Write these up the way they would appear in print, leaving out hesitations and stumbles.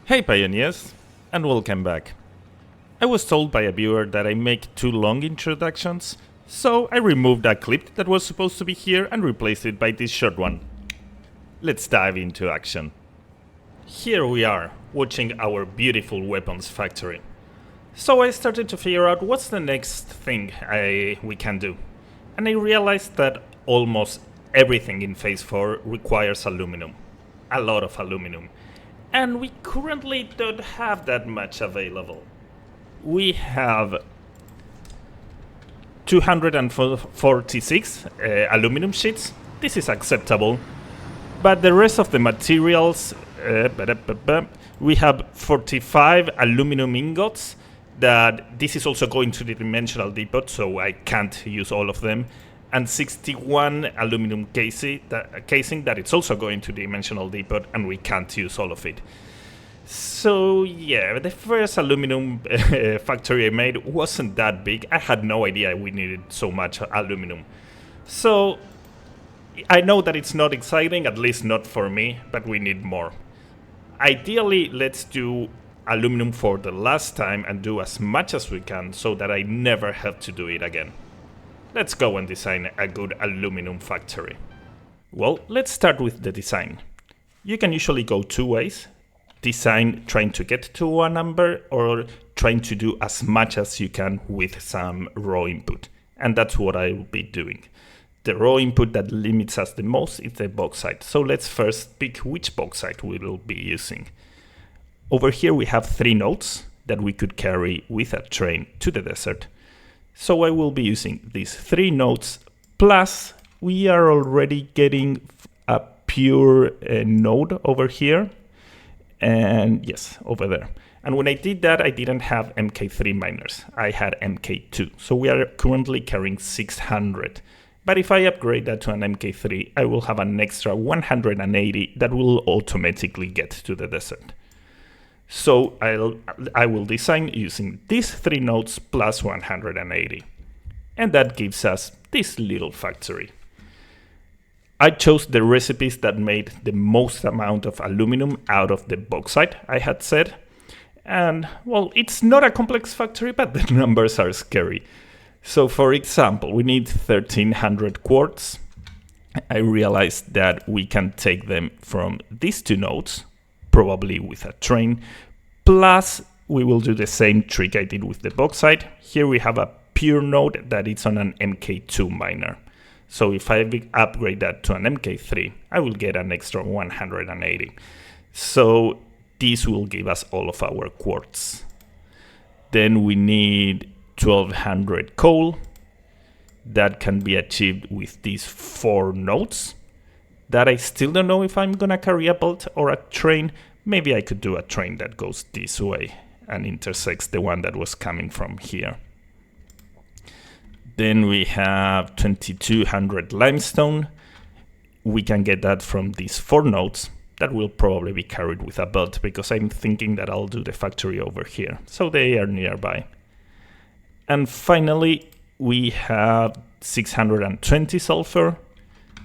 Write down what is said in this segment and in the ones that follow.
Hey pioneers, and welcome back. I was told by a viewer that I make too long introductions, so I removed a clip that was supposed to be here and replaced it by this short one. Let's dive into action. Here we are, watching our beautiful weapons factory. So I started to figure out what's the next thing we can do. And I realized that almost everything in Phase 4 requires aluminum. A lot of aluminum. And we currently don't have that much available. We have 246 aluminum sheets. This is acceptable. But the rest of the materials, we have 45 aluminum ingots. That this is also going to the dimensional depot, so I can't use all of them. And 61 aluminum casing that it's also going to the dimensional depot, and we can't use all of it. So yeah, the first aluminum factory I made wasn't that big. I had no idea we needed so much aluminum. So I know that it's not exciting, at least not for me, but we need more. Ideally, let's do aluminum for the last time and do as much as we can so that I never have to do it again. Let's go and design a good aluminum factory. Well, let's start with the design. You can usually go two ways. Design trying to get to a number or trying to do as much as you can with some raw input. And that's what I will be doing. The raw input that limits us the most is the bauxite. So let's first pick which bauxite we will be using. Over here we have 3 nodes that we could carry with a train to the desert. So I will be using these 3 nodes, plus we are already getting a pure node over here. And yes, over there. And when I did that, I didn't have MK3 miners. I had MK2. So we are currently carrying 600. But if I upgrade that to an MK3, I will have an extra 180 that will automatically get to the desert. So I will design using these 3 nodes plus 180. And that gives us this little factory. I chose the recipes that made the most amount of aluminum out of the bauxite I had said. And well, it's not a complex factory, but the numbers are scary. So for example, we need 1300 quartz. I realized that we can take them from these 2 nodes, probably with a train. Plus, we will do the same trick I did with the bauxite. Here we have a pure node that is on an MK2 miner. So if I upgrade that to an MK3, I will get an extra 180. So this will give us all of our quartz. Then we need 1200 coal. That can be achieved with these 4 nodes. That I still don't know if I'm gonna carry a bolt or a train. Maybe I could do a train that goes this way and intersects the one that was coming from here. Then we have 2200 limestone. We can get that from these 4 nodes. That will probably be carried with a belt because I'm thinking that I'll do the factory over here. So they are nearby. And finally, we have 620 sulfur.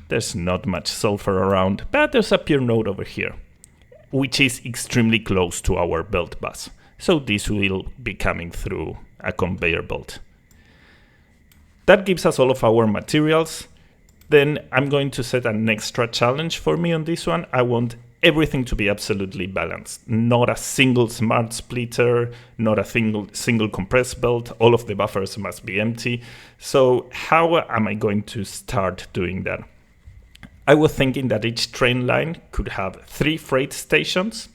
There's not much sulfur around, but there's a pure node over here, which is extremely close to our belt bus. So this will be coming through a conveyor belt. That gives us all of our materials. Then I'm going to set an extra challenge for me on this one. I want everything to be absolutely balanced. Not a single smart splitter, not a single compressed belt. All of the buffers must be empty. So how am I going to start doing that? I was thinking that each train line could have 3 freight stations.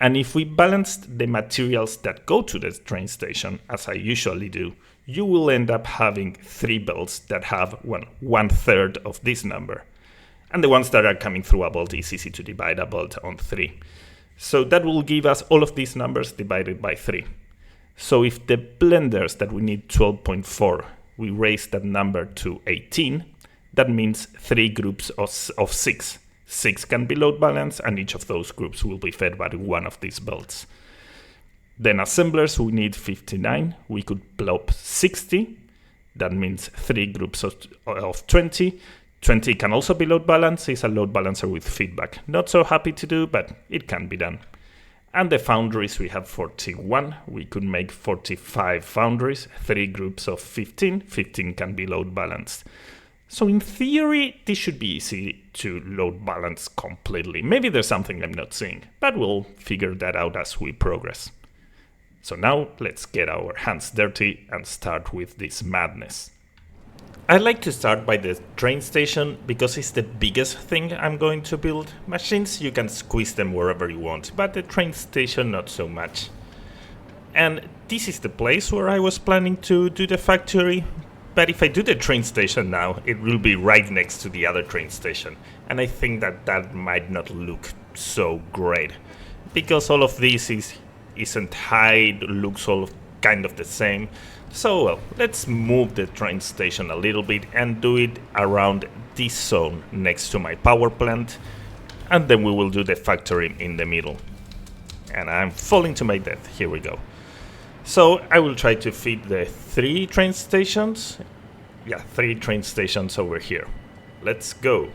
And if we balanced the materials that go to the train station, as I usually do, you will end up having 3 belts that have 1/3 of this number. And the ones that are coming through a bolt is easy to divide a bolt on 3. So that will give us all of these numbers divided by 3. So if the blenders that we need 12.4, we raise that number to 18, that means 3 groups of 6. 6 can be load balanced, and each of those groups will be fed by one of these belts. Then assemblers, we need 59. We could plop 60. That means 3 groups of 20. 20 can also be load balanced. It's a load balancer with feedback. Not so happy to do, but it can be done. And the foundries, we have 41. We could make 45 foundries, 3 groups of 15. 15 can be load balanced. So in theory, this should be easy to load balance completely. Maybe there's something I'm not seeing, but we'll figure that out as we progress. So now let's get our hands dirty and start with this madness. I like to start by the train station because it's the biggest thing I'm going to build. Machines, you can squeeze them wherever you want, but the train station not so much. And this is the place where I was planning to do the factory. But if I do the train station now, it will be right next to the other train station. And I think that might not look so great. Because all of this isn't high, looks all kind of the same. So well, let's move the train station a little bit and do it around this zone next to my power plant. And then we will do the factory in the middle. And I'm falling to my death. Here we go. So I will try to fit the 3 train stations. Yeah, 3 train stations over here. Let's go.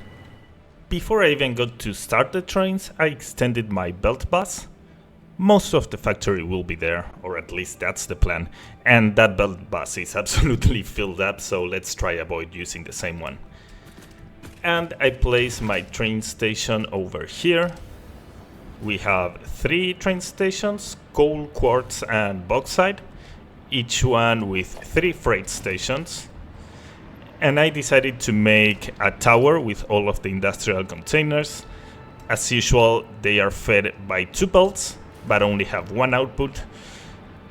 Before I even got to start the trains, I extended my belt bus. Most of the factory will be there, or at least that's the plan. And that belt bus is absolutely filled up, so let's try avoid using the same one. And I place my train station over here. We have 3 train stations, coal, quartz and bauxite, each one with 3 freight stations. And I decided to make a tower with all of the industrial containers. As usual, they are fed by 2 belts, but only have 1 output.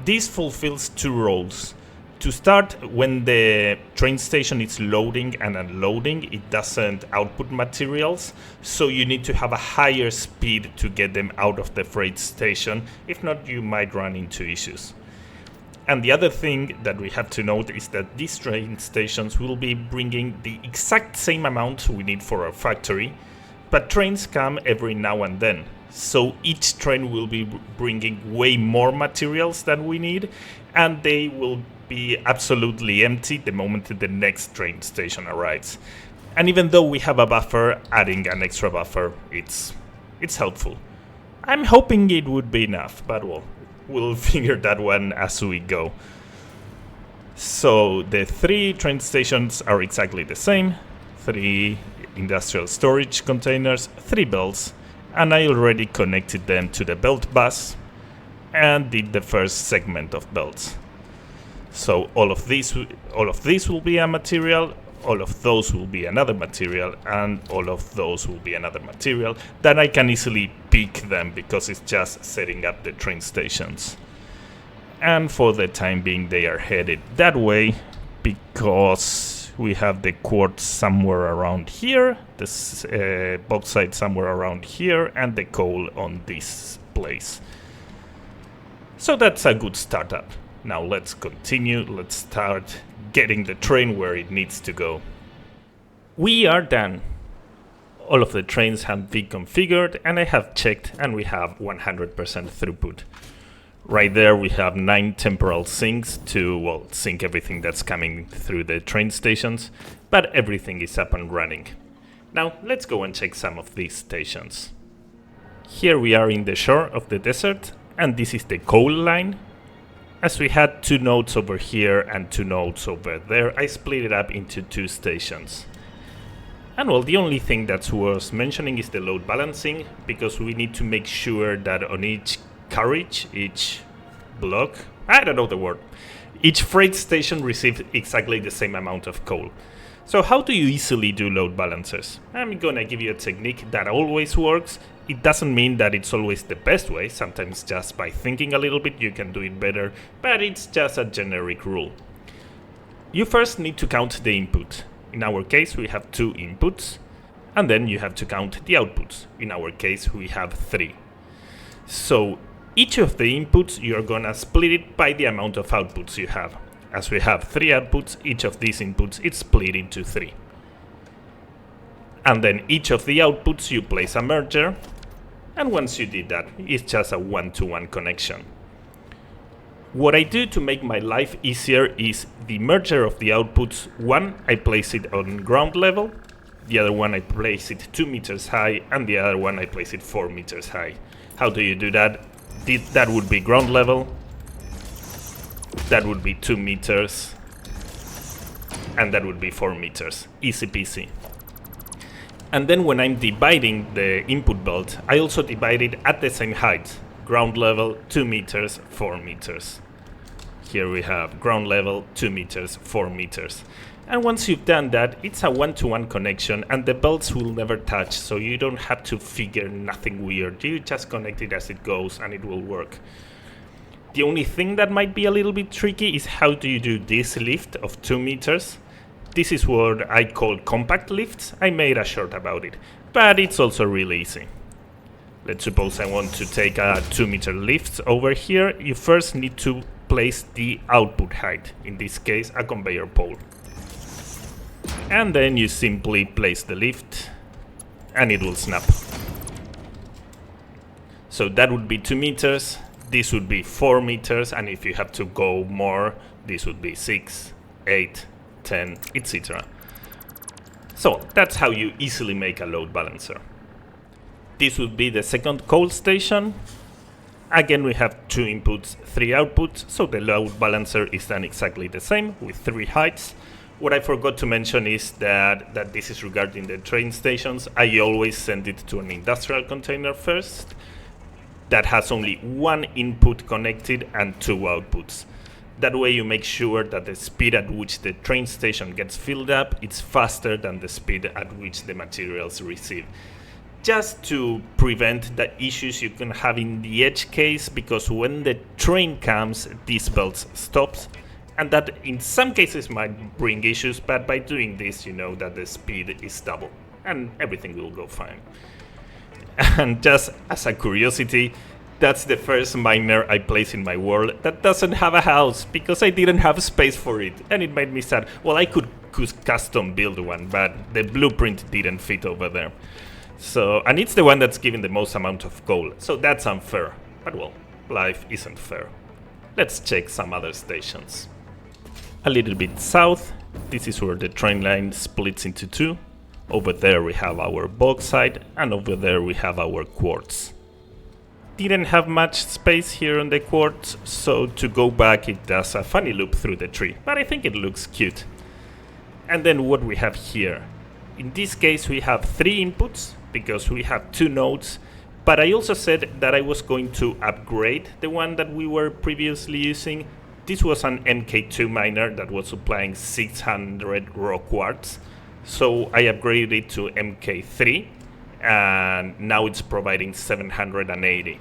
This fulfills 2 roles. To start, when the train station is loading and unloading, it doesn't output materials, so you need to have a higher speed to get them out of the freight station. If not, you might run into issues. And the other thing that we have to note is that these train stations will be bringing the exact same amount we need for our factory, but trains come every now and then. So each train will be bringing way more materials than we need, and they will be absolutely empty the moment the next train station arrives. And even though we have a buffer, adding an extra buffer, it's helpful. I'm hoping it would be enough, but well, we'll figure that one as we go. So the 3 train stations are exactly the same. 3 industrial storage containers, 3 belts, and I already connected them to the belt bus and did the first segment of belts. So all of this will be a material, all of those will be another material, and all of those will be another material. Then I can easily pick them because it's just setting up the train stations. And for the time being, they are headed that way because we have the quartz somewhere around here, the bauxite somewhere around here, and the coal on this place. So that's a good startup. Now let's continue, let's start getting the train where it needs to go. We are done. All of the trains have been configured, and I have checked, and we have 100% throughput. Right there we have 9 temporal sinks to, well, sync everything that's coming through the train stations, but everything is up and running. Now let's go and check some of these stations. Here we are in the shore of the desert, and this is the coal line. As we had 2 nodes over here and 2 nodes over there, I split it up into 2 stations. And well, the only thing that's worth mentioning is the load balancing, because we need to make sure that on each carriage, each block, I don't know the word, each freight station receives exactly the same amount of coal. So how do you easily do load balancers? I'm gonna give you a technique that always works. It doesn't mean that it's always the best way. Sometimes just by thinking a little bit you can do it better, but it's just a generic rule. You first need to count the input. In our case we have 2 inputs, and then you have to count the outputs. In our case we have 3. So each of the inputs you're gonna split it by the amount of outputs you have. As we have 3 outputs, each of these inputs is split into 3. And then each of the outputs you place a merger, and once you did that, it's just a 1-to-1 connection. What I do to make my life easier is the merger of the outputs. One, I place it on ground level, the other one I place it 2 meters high, and the other one I place it 4 meters high. How do you do that? That would be ground level. That would be 2 meters. And that would be 4 meters. Easy peasy. And then when I'm dividing the input belt, I also divide it at the same height. Ground level, 2 meters, 4 meters. Here we have ground level, 2 meters, 4 meters. And once you've done that, it's a one-to-one connection and the belts will never touch, so you don't have to figure nothing weird. You just connect it as it goes and it will work. The only thing that might be a little bit tricky is how do you do this lift of 2 meters. This is what I call compact lifts. I made a short about it, but it's also really easy. Let's suppose I want to take a 2 meter lift over here. You first need to place the output height, in this case a conveyor pole. And then you simply place the lift and it will snap. So that would be 2 meters, this would be 4 meters, and if you have to go more, this would be 6, 8, 10, etc. So that's how you easily make a load balancer. This would be the second cold station. Again, we have 2 inputs, 3 outputs, so the load balancer is done exactly the same with 3 heights. What I forgot to mention is that this is regarding the train stations. I always send it to an industrial container first that has only 1 input connected and 2 outputs. That way you make sure that the speed at which the train station gets filled up is faster than the speed at which the materials receive. Just to prevent the issues you can have in the edge case, because when the train comes, this belt stops. And that in some cases might bring issues, but by doing this you know that the speed is double and everything will go fine. And just as a curiosity, that's the first miner I place in my world that doesn't have a house, because I didn't have space for it, and it made me sad. Well, I could custom build one, but the blueprint didn't fit over there. So, and it's the one that's giving the most amount of coal, so that's unfair. But well, life isn't fair. Let's check some other stations. A little bit south, this is where the train line splits into 2. Over there we have our bauxite, and over there we have our quartz. Didn't have much space here on the quartz, so to go back it does a funny loop through the tree, but I think it looks cute. And then what we have here. In this case we have 3 inputs, because we have 2 nodes, but I also said that I was going to upgrade the one that we were previously using. This was an MK2 miner that was supplying 600 raw quartz, so I upgraded it to MK3, and now it's providing 780.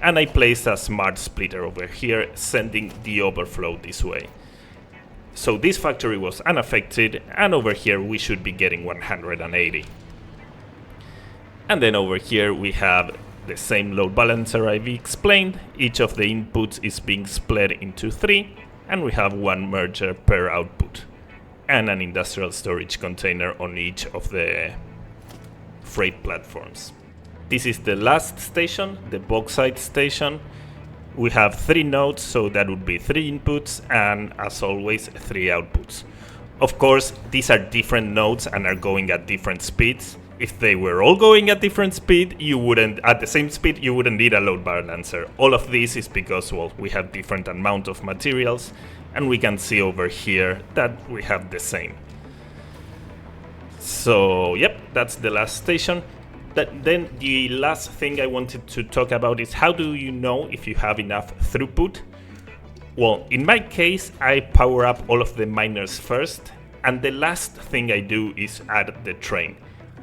And I placed a smart splitter over here, sending the overflow this way. So this factory was unaffected, and over here we should be getting 180. And then over here we have the same load balancer I've explained. Each of the inputs is being split into 3, and we have 1 merger per output, and an industrial storage container on each of the freight platforms. This is the last station, the bauxite station. We have 3 nodes, so that would be 3 inputs, and as always 3 outputs. Of course, these are different nodes and are going at different speeds. If they were all going at different speed, you wouldn't need a load balancer. All of this is because, well, we have different amount of materials, and we can see over here that we have the same. So, yep, that's the last station. Then the last thing I wanted to talk about is how do you know if you have enough throughput? Well, in my case, I power up all of the miners first, and the last thing I do is add the train.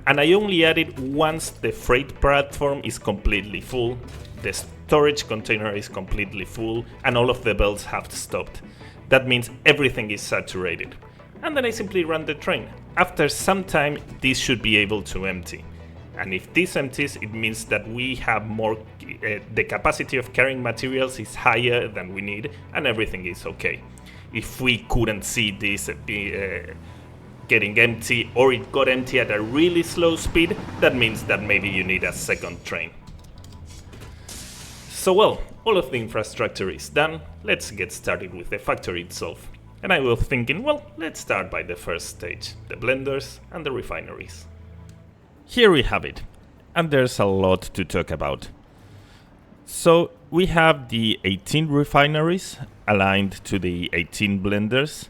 And I only add it once the freight platform is completely full, the storage container is completely full, and all of the belts have stopped. That means everything is saturated. And then I simply run the train. After some time, this should be able to empty. And if this empties, it means that we have more, the capacity of carrying materials is higher than we need, and everything is okay. If we couldn't see this getting empty, or it got empty at a really slow speed, that means that maybe you need a second train. So well, all of the infrastructure is done. Let's get started with the factory itself. And I was thinking, well, let's start by the first stage, the blenders and the refineries. Here we have it, and there's a lot to talk about. So we have the 18 refineries aligned to the 18 blenders,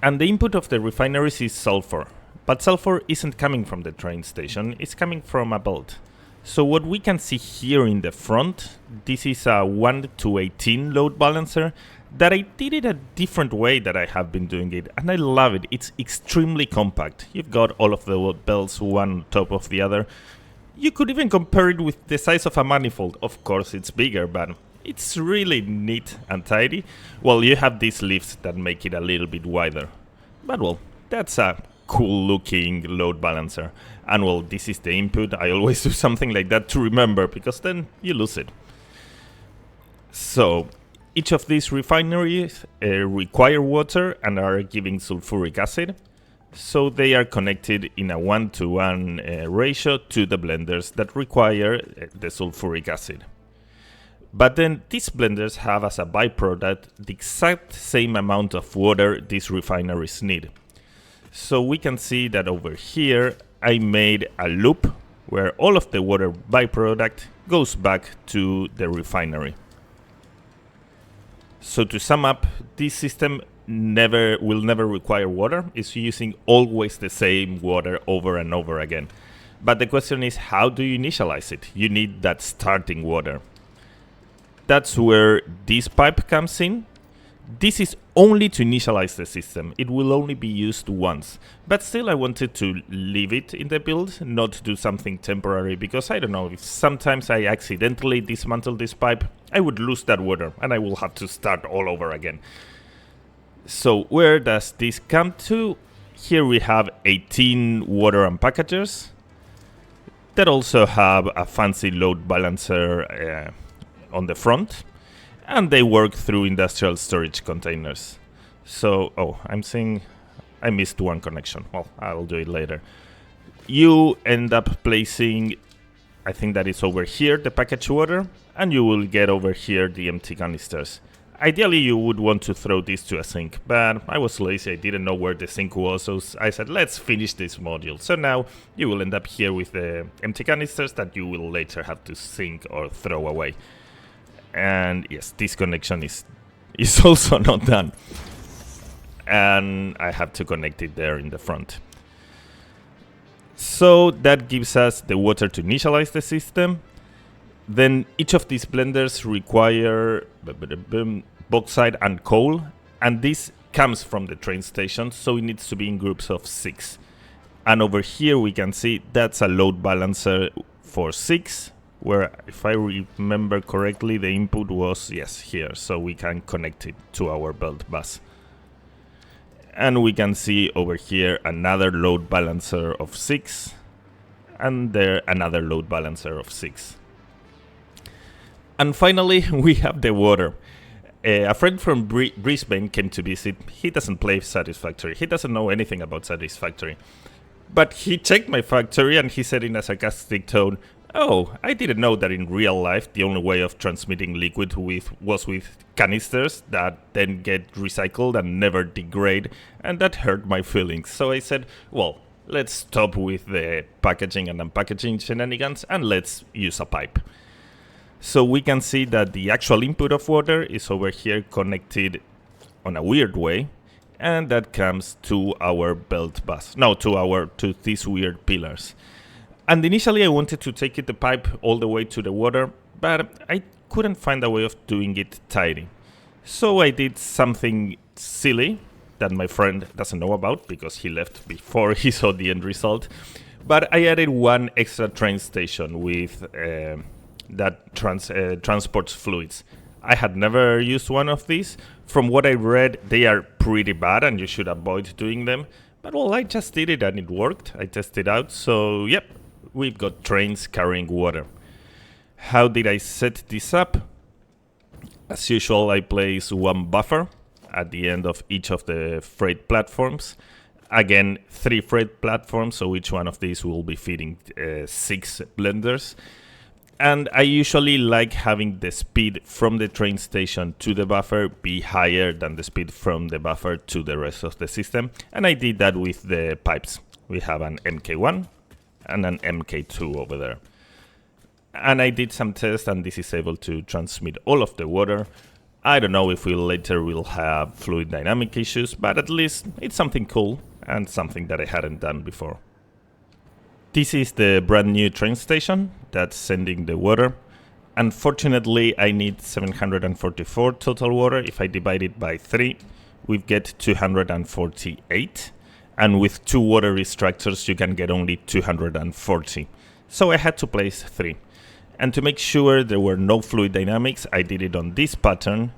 and the input of the refineries is sulfur. But sulfur isn't coming from the train station, it's coming from a belt. So what we can see here in the front, this is a 1 to 18 load balancer that I did it a different way that I have been doing it, and I love it. It's extremely compact. You've got all of the belts one on top of the other. You could even compare it with the size of a manifold. Of course it's bigger, but it's really neat and tidy. Well, you have these lifts that make it a little bit wider. But well, that's a cool looking load balancer. And well, this is the input. I always do something like that to remember, because then you lose it. So each of these refineries require water and are giving sulfuric acid. So they are connected in a 1-to-1 ratio to the blenders that require the sulfuric acid. But then these blenders have as a byproduct the exact same amount of water these refineries need. So we can see that over here I made a loop where all of the water byproduct goes back to the refinery. So to sum up, this system will never require water. It's using always the same water over and over again. But the question is, how do you initialize it? You need that starting water. That's where this pipe comes in. This is only to initialize the system. It will only be used once. But still, I wanted to leave it in the build, not do something temporary, because I don't know, if sometimes I accidentally dismantle this pipe, I would lose that water and I will have to start all over again. So where does this come to? Here we have 18 water unpackagers that also have a fancy load balancer on the front, and they work through industrial storage containers. So, I'm saying I missed one connection. Well, I'll do it later. You end up placing, I think that is over here, the packaged water, and you will get over here the empty canisters. Ideally, you would want to throw this to a sink, but I was lazy, I didn't know where the sink was, so I said, let's finish this module. So now you will end up here with the empty canisters that you will later have to sink or throw away. And yes, this connection is also not done. And I have to connect it there in the front. So that gives us the water to initialize the system. Then each of these blenders require bauxite and coal, and this comes from the train station, so it needs to be in groups of 6. And over here we can see that's a load balancer for 6, where, if I remember correctly, the input was, yes, here, so we can connect it to our belt bus. And we can see over here another load balancer of 6, and there another load balancer of 6. And finally, we have the water. A friend from Brisbane came to visit. He doesn't play Satisfactory. He doesn't know anything about Satisfactory. But he checked my factory and he said in a sarcastic tone, "Oh, I didn't know that in real life the only way of transmitting liquid was with canisters that then get recycled and never degrade, and that hurt my feelings." So I said, well, let's stop with the packaging and unpackaging shenanigans and let's use a pipe. So we can see that the actual input of water is over here connected on a weird way, and that comes to our belt bus. No, to these weird pillars. And initially I wanted to take the pipe all the way to the water, but I couldn't find a way of doing it tidy. So I did something silly that my friend doesn't know about because he left before he saw the end result. But I added one extra train station with that transports fluids. I had never used one of these. From what I read, they are pretty bad and you should avoid doing them. But well, I just did it and it worked. I tested out. So yep, we've got trains carrying water. How did I set this up? As usual, I place one buffer at the end of each of the freight platforms. Again, 3 freight platforms, so each one of these will be feeding 6 blenders. And I usually like having the speed from the train station to the buffer be higher than the speed from the buffer to the rest of the system. And I did that with the pipes. We have an MK1 and an MK2 over there. And I did some tests, and this is able to transmit all of the water. I don't know if we later will have fluid dynamic issues, but at least it's something cool and something that I hadn't done before. This is the brand new train station that's sending the water. Unfortunately, I need 744 total water. If I divide it by 3, we get 248. And with 2 water extractors, you can get only 240. So I had to place 3. And to make sure there were no fluid dynamics, I did it on this pattern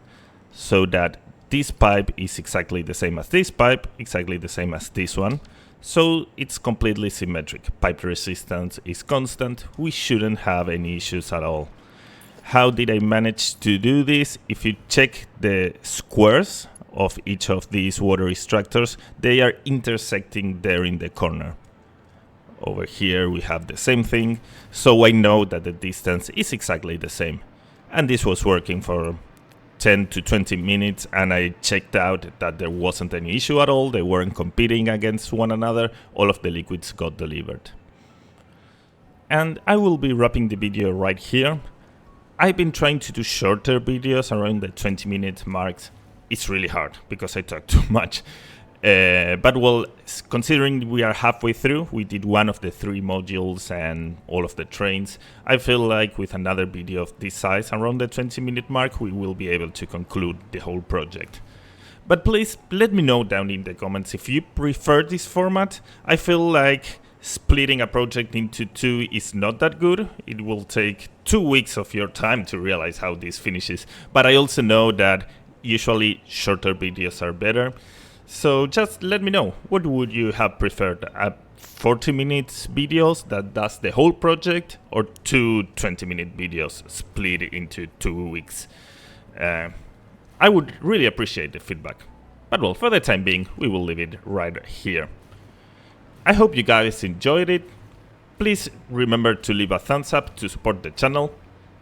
so that this pipe is exactly the same as this pipe, exactly the same as this one. So it's completely symmetric. Pipe resistance is constant. We shouldn't have any issues at all. How did I manage to do this? If you check the squares of each of these water extractors, they are intersecting there in the corner. Over here we have the same thing, so I know that the distance is exactly the same. And this was working for 10 to 20 minutes, and I checked out that there wasn't any issue at all. They weren't competing against one another. All of the liquids got delivered. And I will be wrapping the video right here. I've been trying to do shorter videos around the 20-minute marks. It's really hard because I talk too much. But well, considering we are halfway through, we did one of the 3 modules and all of the trains. I feel like with another video of this size, around the 20-minute mark, we will be able to conclude the whole project. But please let me know down in the comments if you prefer this format. I feel like splitting a project into 2 is not that good. It will take 2 weeks of your time to realize how this finishes. But I also know that usually shorter videos are better. So just let me know, what would you have preferred? A 40 minutes videos that does the whole project, or 2 20-minute videos split into 2 weeks? I would really appreciate the feedback. But well, for the time being, we will leave it right here. I hope you guys enjoyed it. Please remember to leave a thumbs up to support the channel,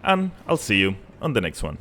and I'll see you on the next one.